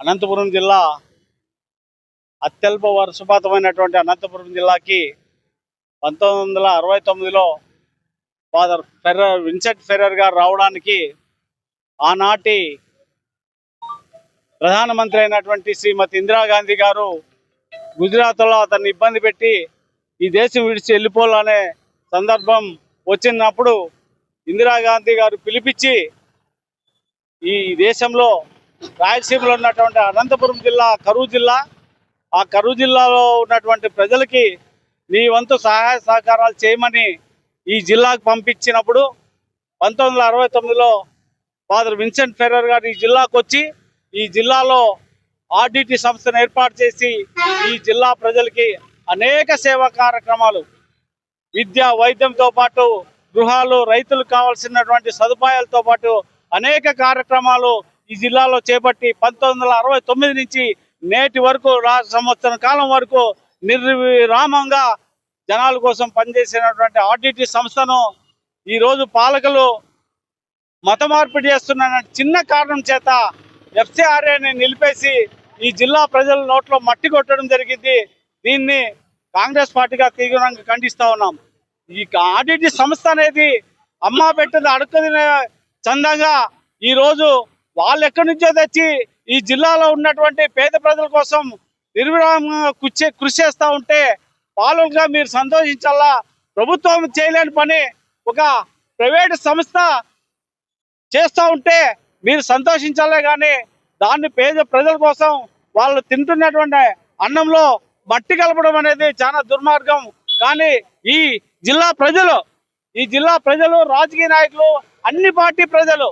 అనంతపురం జిల్లా అత్యల్ప వర్షపాతమైనటువంటి అనంతపురం జిల్లాకి 1969లో ఫాదర్ విన్సెంట్ ఫెర్రర్ గారు రావడానికి ఆనాటి ప్రధానమంత్రి అయినటువంటి శ్రీమతి ఇందిరాగాంధీ గారు గుజరాత్లో అతన్ని ఇబ్బంది పెట్టి ఈ దేశం విడిచి వెళ్ళిపోవాలనే సందర్భం వచ్చినప్పుడు ఇందిరాగాంధీ గారు పిలిపించి ఈ దేశంలో రాయలసీమలో ఉన్నటువంటి అనంతపురం జిల్లా కరూరు జిల్లా, ఆ కరూరు జిల్లాలో ఉన్నటువంటి ప్రజలకి నీ వంతు సహాయ సహకారాలు చేయమని ఈ జిల్లాకు పంపించినప్పుడు 1969లో ఫాదర్ విన్సెంట్ ఫెర్రర్ గారు ఈ జిల్లాకు వచ్చి ఈ జిల్లాలో ఆర్డిటి సంస్థను ఏర్పాటు చేసి ఈ జిల్లా ప్రజలకి అనేక సేవా కార్యక్రమాలు, విద్య వైద్యంతో పాటు గృహాలు, రైతులకు కావాల్సినటువంటి సదుపాయాలతో పాటు అనేక కార్యక్రమాలు ఈ జిల్లాలో చేపట్టి 1969 నుంచి నేటి వరకు సంవత్సరం కాలం వరకు నిర్విరామంగా జనాల కోసం పనిచేసినటువంటి ఆర్డిటి సంస్థను ఈరోజు పాలకులు మత మార్పిడి చేస్తున్న చిన్న కారణం చేత ఎఫ్సిఆర్ఏని నిలిపేసి ఈ జిల్లా ప్రజల నోట్లో మట్టి కొట్టడం జరిగింది. దీన్ని కాంగ్రెస్ పార్టీగా తీవ్రంగా ఖండిస్తా ఉన్నాం. ఈ ఆర్డిటి సంస్థ అనేది అమ్మా పెట్టింది అడుక్కునే చందంగా ఈరోజు వాళ్ళు ఎక్కడి నుంచో తెచ్చి ఈ జిల్లాలో ఉన్నటువంటి పేద ప్రజల కోసం నిర్విరామంగా కృషి చేస్తూ ఉంటే పాలకులుగా మీరు సంతోషించాలా. ప్రభుత్వం చేయలేని పని ఒక ప్రైవేటు సంస్థ చేస్తూ ఉంటే మీరు సంతోషించాలే కానీ దాన్ని పేద ప్రజల కోసం వాళ్ళు తింటున్నటువంటి అన్నంలో మట్టి కలపడం అనేది చాలా దుర్మార్గం. కానీ ఈ జిల్లా ప్రజలు రాజకీయ నాయకులు, అన్ని పార్టీ ప్రజలు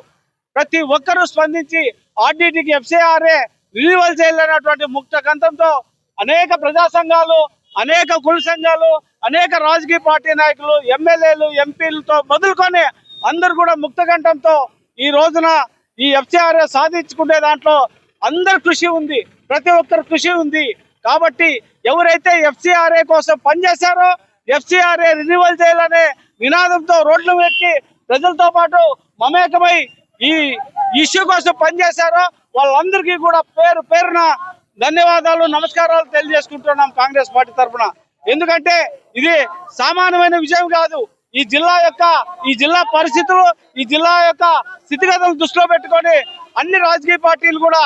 ప్రతి ఒక్కరూ స్పందించి ఆర్డిటికి ఎఫ్సిఆర్ఏ రిన్యూవల్ చేయాలన్నటువంటి ముక్త కంఠంతో అనేక ప్రజా సంఘాలు, అనేక కుల సంఘాలు, అనేక రాజకీయ పార్టీ నాయకులు, ఎమ్మెల్యేలు, ఎంపీలతో మొదలుకొని అందరూ కూడా ముక్త కంఠంతో ఈ రోజున ఈ ఎఫ్సిఆర్ఏ సాధించుకునే దాంట్లో అందరి కృషి ఉంది, ప్రతి ఒక్కరి కృషి ఉంది. కాబట్టి ఎవరైతే ఎఫ్సిఆర్ఏ కోసం పనిచేశారో, ఎఫ్సిఆర్ఏ రిన్యూవల్ చేయాలనే నినాదంతో రోడ్లు ఎక్కి ప్రజలతో పాటు మమేకమై ఈ ఇష్యూ కోసం పనిచేశారో వాళ్ళందరికీ కూడా పేరు పేరున ధన్యవాదాలు, నమస్కారాలు తెలియజేసుకుంటున్నాం కాంగ్రెస్ పార్టీ తరఫున. ఎందుకంటే ఇది సామాన్యమైన విజయం కాదు. ఈ జిల్లా పరిస్థితులు, ఈ జిల్లా యొక్క స్థితిగతులను దృష్టిలో పెట్టుకొని అన్ని రాజకీయ పార్టీలు కూడా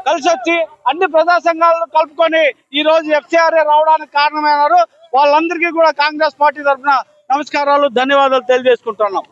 కలిసి వచ్చి అన్ని ప్రజా సంఘాలను కలుపుకొని ఈ రోజు ఎఫ్సిఆర్ఏ రావడానికి కారణమైనారు. వాళ్ళందరికీ కూడా కాంగ్రెస్ పార్టీ తరఫున నమస్కారాలు, ధన్యవాదాలు తెలియజేసుకుంటున్నాం.